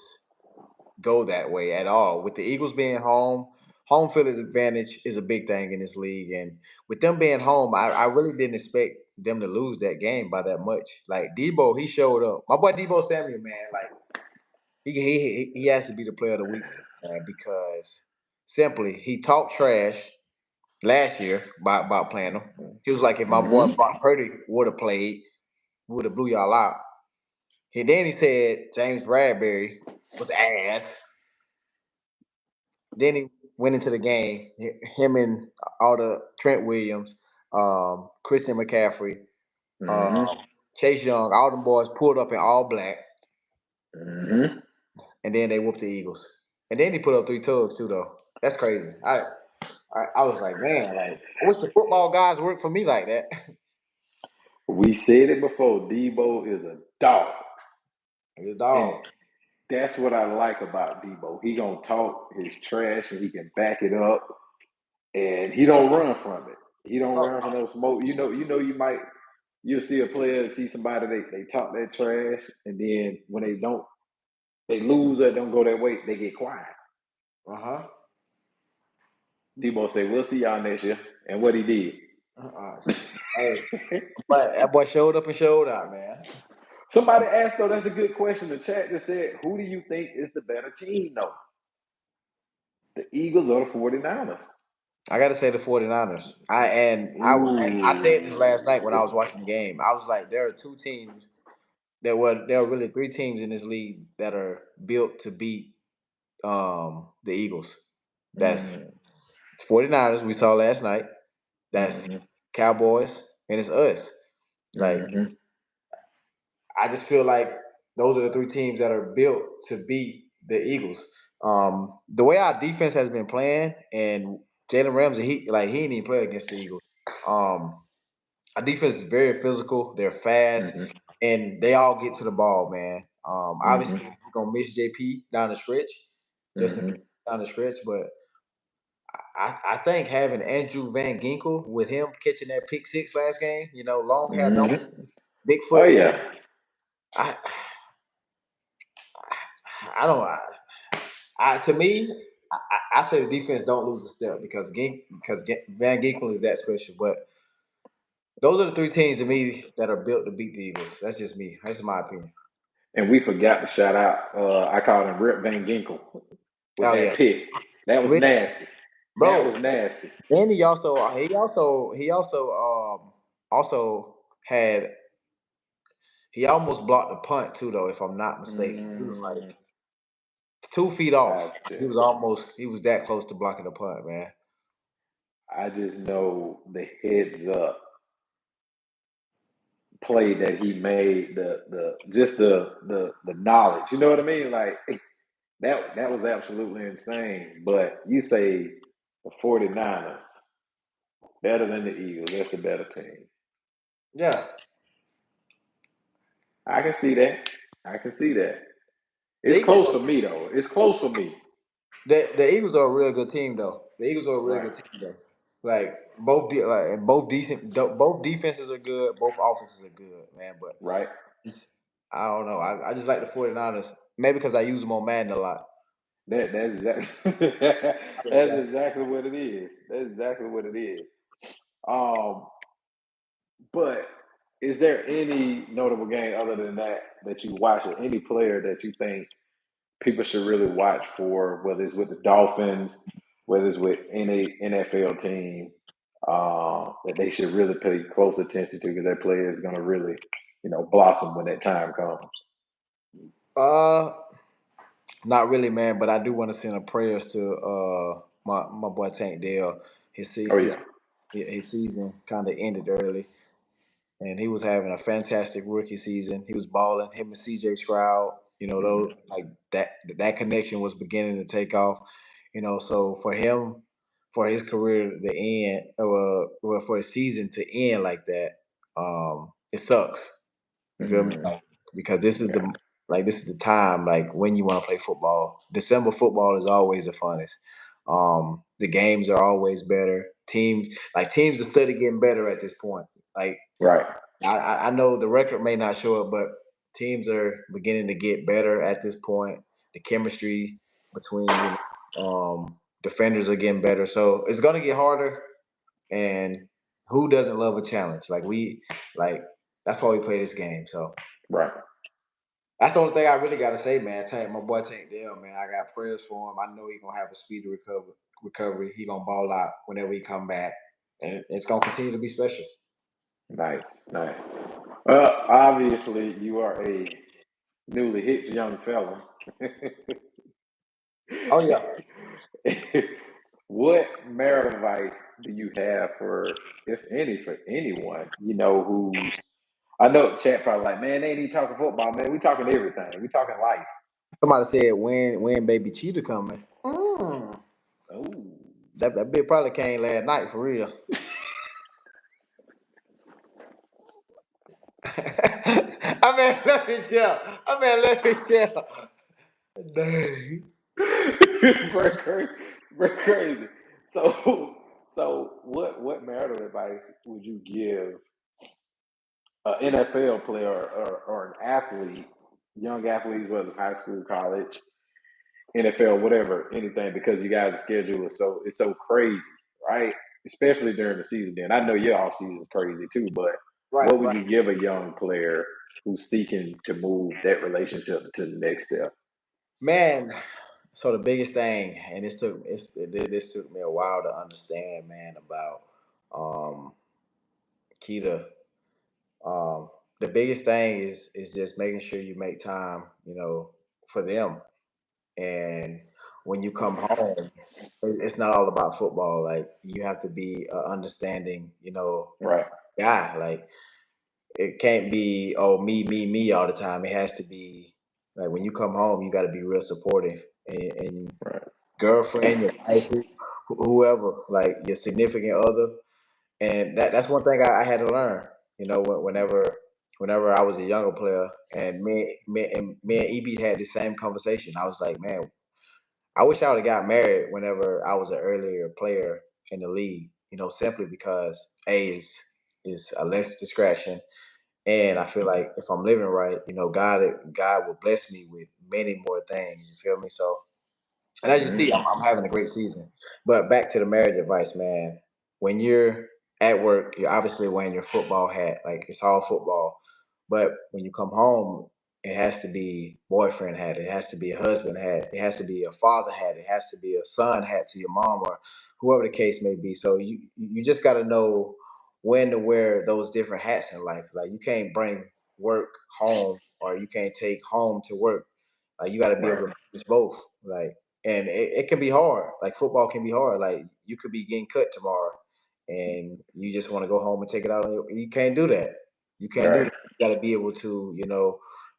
go that way at all. With the Eagles being home field advantage is a big thing in this league. And with them being home, I really didn't expect them to lose that game by that much. Like Debo, he showed up. My boy Debo Samuel, man, like he has to be the player of the week, man, because simply he talked trash last year about playing him. He was like, if my boy Brock Purdy would have played, would have blew y'all out. And then he said James Bradbury was ass. Then he went into the game. Him and all the Trent Williams, Christian McCaffrey, Chase Young, all them boys pulled up in all black. And then they whooped the Eagles. And then he put up 3 tugs too, though. That's crazy. I was like, man, like I wish the football guys worked for me like that. We said it before. Debo is a dog. He's a dog. And that's what I like about Debo. He gonna talk his trash and he can back it up, and he don't run from it. He don't run from no smoke. You'll see a player, see somebody, they talk that trash, and then when they lose or don't go that way, they get quiet. Debo say, "We'll see y'all next year," and what he did. Hey, but that boy showed up and showed out, man. Somebody asked, though, that's a good question. The chat just said, who do you think is the better team, though? The Eagles or the 49ers? I got to say the 49ers. I said this last night when I was watching the game. I was like, there are 2 teams there are really 3 teams in this league that are built to beat the Eagles. That's 49ers we saw last night. That's Cowboys, and it's us. Like I just feel like those are the 3 teams that are built to beat the Eagles. The way our defense has been playing, and Jalen Ramsey, he didn't even play against the Eagles. Our defense is very physical. They're fast, and they all get to the ball, man. Obviously, we're gonna miss JP down the stretch, down the stretch, but I think having Andrew Van Ginkel with him catching that pick 6 last game, long hair, big foot. Oh yeah. I don't. To me, I say the defense don't lose a step because Van Ginkel is that special. But those are the 3 teams to me that are built to beat the Eagles. That's just me. That's my opinion. And we forgot to shout out. I called him Rip Van Ginkel with that pick. That was nasty. Bro, that was nasty. And he also had. He almost blocked the punt too, though, if I'm not mistaken. He was like 2 feet off. He was that close to blocking the punt, man. I just know the heads up play that he made, the knowledge. You know what I mean? Like that was absolutely insane. But you say the 49ers better than the Eagles. That's a better team. Yeah. I can see that. It's close for me, though. It's close for me. The Eagles are a real good team, though. The Eagles are a real good team, though. Like both defenses are good, both offenses are good, man. But I don't know. I just like the 49ers. Maybe because I use them on Madden a lot. That's exactly what it is. That's exactly what it is. But is there any notable game other than that you watch, or any player that you think people should really watch for, whether it's with the Dolphins, whether it's with any NFL team, that they should really pay close attention to because that player is going to really, blossom when that time comes? Not really, man. But I do want to send a prayers to my boy Tank Dell. his Oh yeah. his season kind of ended early, and he was having a fantastic rookie season. He was balling. Him and CJ Stroud, those like that connection was beginning to take off. So for him, for his career to end, well, for his season to end like that, it sucks. You feel me? Like, because this is the time like when you want to play football. December football is always the funnest. The games are always better. Teams are steady getting better at this point. Like Right. I know the record may not show it, but teams are beginning to get better at this point. The chemistry between defenders are getting better, so it's gonna get harder. And who doesn't love a challenge? Like that's why we play this game. So Right. that's the only thing I really gotta say, man. My boy Tank Dell, man. I got prayers for him. I know he's gonna have a speedy recovery. He gonna ball out whenever he come back, and it's gonna continue to be special. Nice. Well, obviously you are a newly hit young fella. Oh yeah. What marital advice do you have for, if any, for anyone, who's I know chat probably like, man, they ain't even talking football, man. We talking everything. We talking life. Somebody said when baby cheetah coming. Mm. Oh. That bit probably came last night for real. Let me chill. Let me chill. Dang. Very crazy. So what marital advice would you give an NFL player or an athlete, young athletes, whether it's high school, college, NFL, whatever, anything, because you guys' schedule is so crazy, right? Especially during the season. Then I know your off season is crazy too, but what would you give a young player who's seeking to move that relationship to the next step? Man, so the biggest thing, and this took me a while to understand, man, about Keita. The biggest thing is just making sure you make time, for them. And when you come home, it's not all about football. Like you have to be understanding, Right. guy. Like it can't be me all the time. It has to be like when you come home, you got to be real supportive and Right. girlfriend, your wife, whoever, like your significant other. And that's one thing I had to learn. Whenever I was a younger player, and me and EB had the same conversation. I was like, man, I wish I would have got married whenever I was an earlier player in the league. Simply because is a less distraction, and I feel like if I'm living right, God will bless me with many more things. You feel me? So, and as you see, I'm having a great season. But back to the marriage advice, man. When you're at work, you're obviously wearing your football hat, like it's all football. But when you come home, it has to be boyfriend hat. It has to be a husband hat. It has to be a father hat. It has to be a son hat to your mom or whoever the case may be. So you just got to know when to wear those different hats in life. Like you can't bring work home or you can't take home to work. Like you got to be able Right. to manage both. Like, and it can be hard. Like football can be hard. Like you could be getting cut tomorrow, and you just want to go home and take it out on your. You can't do that. You can't do Right. that. You got to be able to,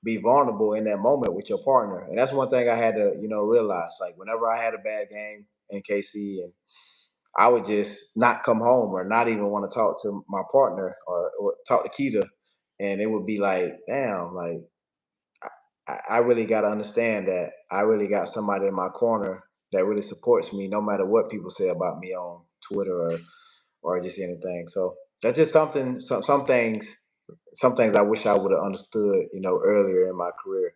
be vulnerable in that moment with your partner. And that's one thing I had to, realize. Like whenever I had a bad game in KC, and I would just not come home or not even want to talk to my partner or talk to Keita, and it would be like, damn, like I really got to understand that I really got somebody in my corner that really supports me, no matter what people say about me on Twitter or just anything. So that's just something. Some things I wish I would have understood, earlier in my career.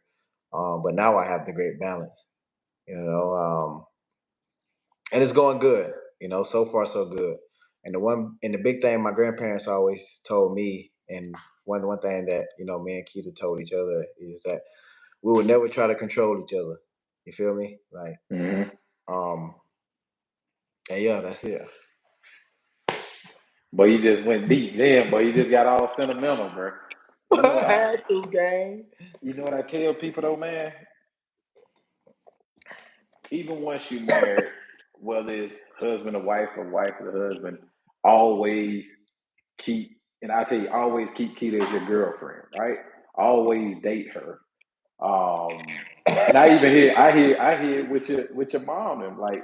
But now I have the great balance, you know, and it's going good. So far so good. And the big thing my grandparents always told me, and one thing that me and Keita told each other is that we would never try to control each other. You feel me? Like, Mm-hmm. um, and yeah, that's it. But you just went deep then, but you just got all sentimental, bro. You know what I I had to, gang. you know what I tell people though, man? Even once you married, whether it's husband or wife or husband, always keep, and I tell you, always keep Keita as your girlfriend, right? Always date her. And I even hear it with your mom, and like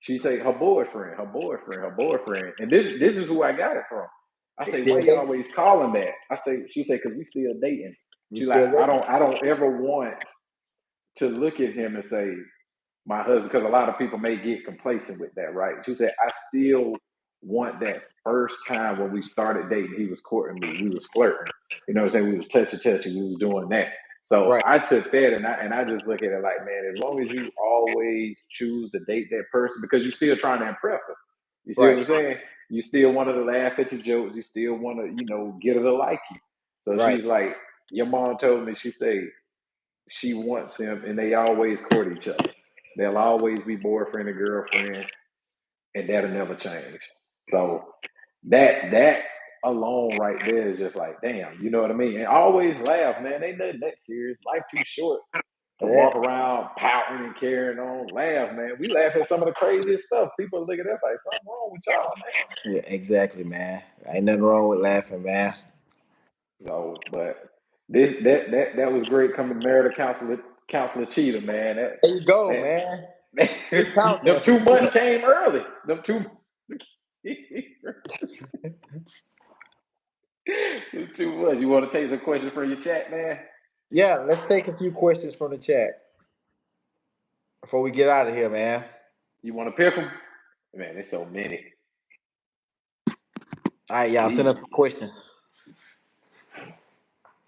she say her boyfriend, and this is who I got it from. I say, why you always calling that? She say, because we still dating. She's like, I don't ever want to look at him and say my husband, because a lot of people may get complacent with that, right? She said, I still want that first time when we started dating, he was courting me, we was flirting. You know what I'm saying? We was touching, we was doing that. So Right. I took that and I just look at it like, man, as long as you always choose to date that person, because you're still trying to impress her. You see what I'm saying? You still want her to laugh at your jokes. You still want to, get her to like you. So she's like, your mom told me, she said she wants him, and they always court each other. They'll always be boyfriend and girlfriend, and that'll never change. So that alone right there is just like, damn, you know what I mean? And always laugh, man. Ain't nothing that serious. Life too short to walk around pouting and carrying on. Laugh, man. We laugh at some of the craziest stuff. People look at us like, something wrong with y'all, man. Yeah, exactly, man. Ain't nothing wrong with laughing, man. So, but that was great coming married to counselor Cheetah, man. There you go, man. Them 2 months came early. Them 2 months. Too much. You want to take some questions from your chat, man? Yeah, let's take a few questions from the chat before we get out of here, man. You want to pick them? Man, there's so many. All right, y'all, send us some questions.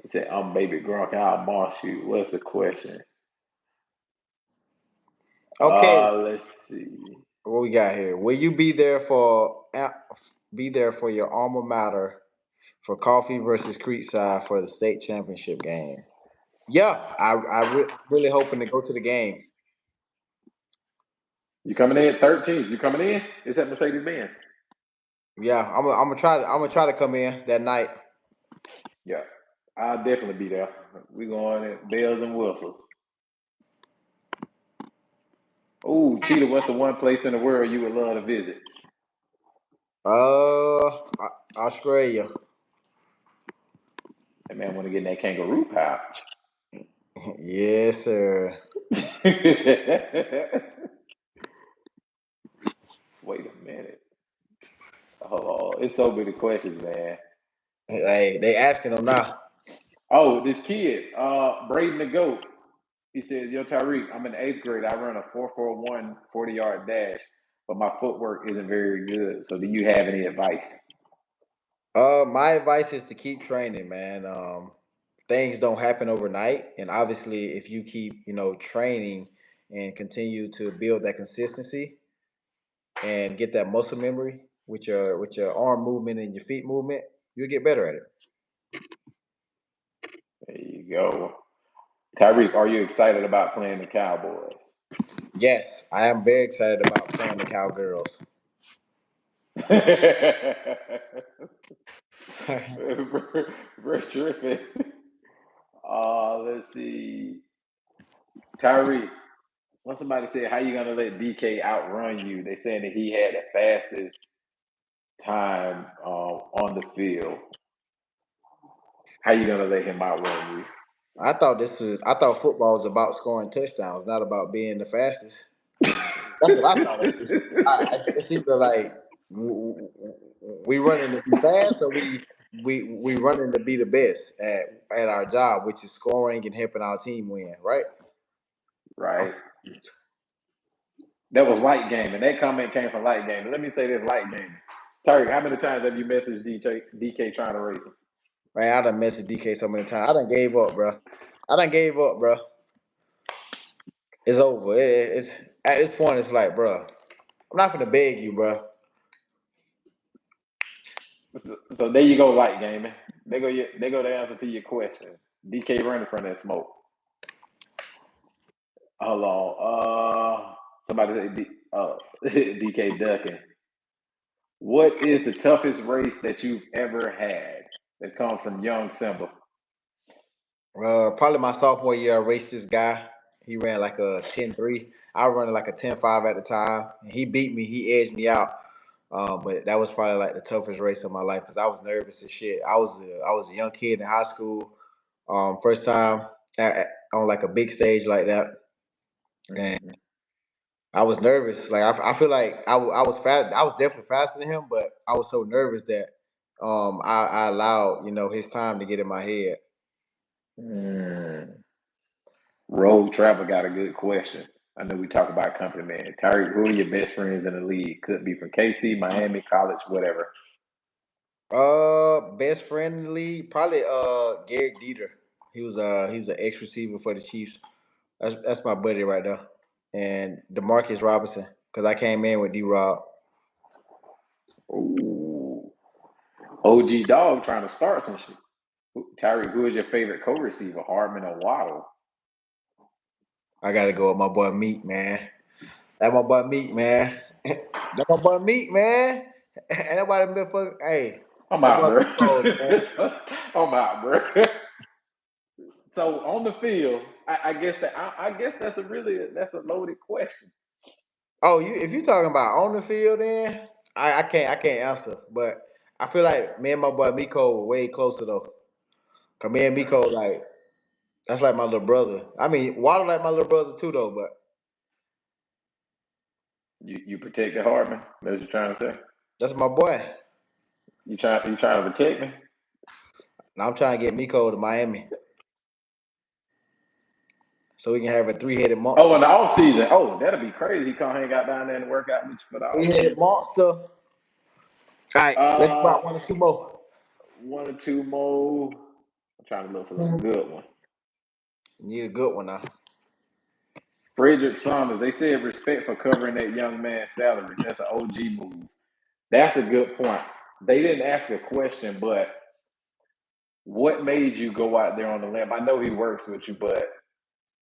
He said, I'm baby Gronk, I'll boss you. What's the question? Okay. Let's see. What we got here? Will you be there for your alma mater for coffee versus Creekside for the state championship game? Yeah, really hoping to go to the game. You coming in 13th? You coming in? It's at Mercedes Benz. Yeah, I'm gonna try to come in that night. Yeah, I'll definitely be there. We going at bells and whistles. Oh, Cheetah, what's the one place in the world you would love to visit? Australia. That man want to get in that kangaroo pouch. Yes, sir. Wait a minute. Hold on. It's so many questions, man. Hey, they asking them now. Oh, this kid, Braden the GOAT. He says, yo, Tyreek, I'm in 8th grade. I run a 4.41 40-yard dash, but my footwork isn't very good. So do you have any advice? My advice is to keep training, man. Things don't happen overnight, and obviously, if you keep, training and continue to build that consistency and get that muscle memory with your arm movement and your feet movement, you'll get better at it. There you go. Tyreek, are you excited about playing the Cowboys? Yes, I am very excited about playing the Cowgirls. We're tripping. Let's see. Tyreek, when somebody said, how you going to let DK outrun you? They saying that he had the fastest time on the field. How you going to let him outrun you? I thought football was about scoring touchdowns, not about being the fastest. That's what I thought it was. It's either like we running to be fast, or we running to be the best at our job, which is scoring and helping our team win, right? Right. That was light gaming. That comment came from light gaming. Let me say this: light gaming. Tyreek, how many times have you messaged DK trying to race him? Man, I done messaged DK so many times. I done gave up, bro. It's over. It's at this point. It's like, bro, I'm not gonna beg you, bro. So there you go, light gaming. They go the answer to your question. DK running from that smoke. Hold on. Somebody say DK ducking. What is the toughest race that you've ever had that comes from young Simba? Probably my sophomore year, I raced this guy. He ran like a 10-3. I was running like a 10-5 at the time. And he beat me. He edged me out. But that was probably like the toughest race of my life because I was nervous as shit. I was a young kid in high school. First time on like a big stage like that, and I was nervous. Like I feel like I was fast. I was definitely faster than him, but I was so nervous that I allowed his time to get in my head. Road Travel got a good question. I know we talk about company, man. Tyreek, who are your best friends in the league? Could be from KC, Miami, college, whatever. Best friend in the league, probably Garrett Dieter. He was an ex receiver for the Chiefs. That's my buddy right there. And DeMarcus Robinson, because I came in with D-Rob. Ooh. OG Dog trying to start some shit. Tyreek, who is your favorite co-receiver, Hardman or Waddle? I gotta go with my boy Meek, man. That's my boy Meek, man. That's my boy Meek, man. Ain't nobody been fucking. Hey, I'm my out, boy bro. Meek Cole, man. I'm out, bro. So on the field, I guess that's a loaded question. Oh, if you talking about on the field, then I can't answer. But I feel like me and my boy Miko were way closer though. Cause me and Miko like that's like my little brother. I mean, Waddle like my little brother too though. But You protected Hardman? That's what you're trying to say? that's my boy. You trying to protect me? Now I'm trying to get Miko to Miami so we can have a three-headed monster. Oh, in the off season. Oh, that'll be crazy. He come hang out down there and work out with you for the off Three-headed season. monster. All right, let's about one or two more. One or two more. I'm trying to look for a good one. Need a good one now. Frederick Saunders, they said respect for covering that young man's salary. That's an OG move. That's a good point. They didn't ask a question, but what made you go out there on the limb? I know he works with you, but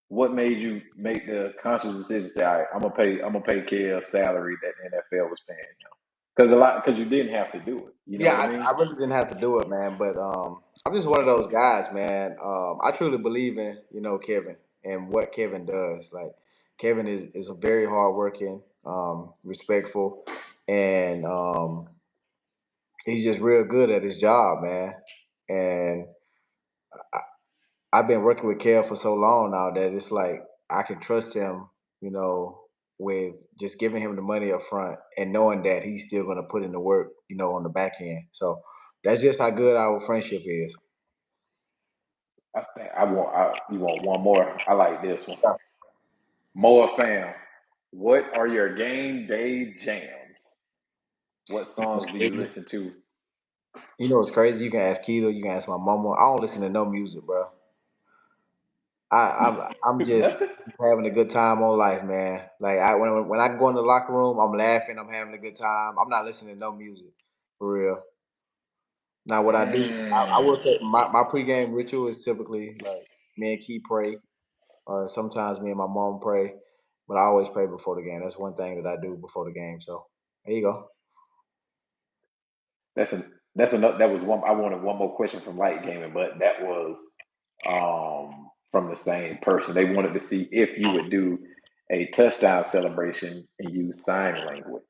what made you make the conscious decision to say, all right, I'm gonna pay Kale's salary that the NFL was paying him? Because you didn't have to do it. You know what I mean? I really didn't have to do it, man. But I'm just one of those guys, man. I truly believe in Kevin and what Kevin does. Like Kevin is a very hardworking, respectful, and he's just real good at his job, man. And I've been working with Kev for so long now that it's like I can trust him, with just giving him the money up front and knowing that he's still going to put in the work, on the back end. So that's just how good our friendship is. I think you want one more. I like this one. Moa fam, what are your game day jams? What songs do you listen to? You know what's crazy? You can ask Keto, you can ask my mama. I don't listen to no music, bro. I'm just having a good time on life, man. Like when I go in the locker room, I'm laughing, I'm having a good time. I'm not listening to no music, for real. Now, what I do, I will say my pregame ritual is typically like me and Key pray, or sometimes me and my mom pray, but I always pray before the game. That's one thing that I do before the game. So there you go. That's enough. That was one. I wanted one more question from Light Gaming, but that was from the same person. They wanted to see if you would do a touchdown celebration and use sign language.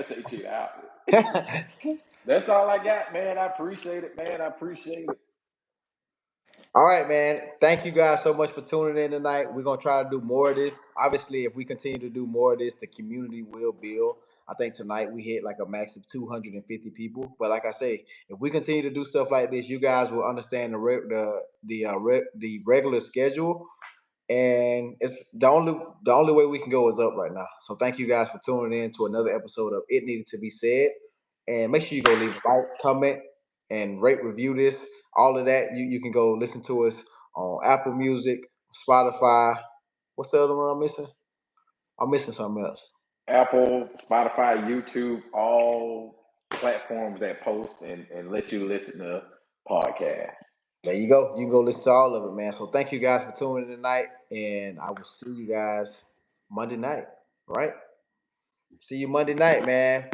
Say cheat out. That's all I got, man. I appreciate it, man. I appreciate it. All right, man. Thank you guys so much for tuning in tonight. We're gonna try to do more of this. Obviously, if we continue to do more of this, the community will build. I think tonight we hit like a max of 250 people. But like I say, if we continue to do stuff like this, you guys will understand the regular schedule. And it's the only way we can go is up right now. So thank you guys for tuning in to another episode of It Needed to Be Said. And make sure you go leave a like, comment, and rate, review this. All of that, you can go listen to us on Apple Music, Spotify. What's the other one I'm missing? I'm missing something else. Apple, Spotify, YouTube, all platforms that post and let you listen to podcasts. There you go. You can go listen to all of it, man. So thank you guys for tuning in tonight, and I will see you guys Monday night. All right? See you Monday night, man.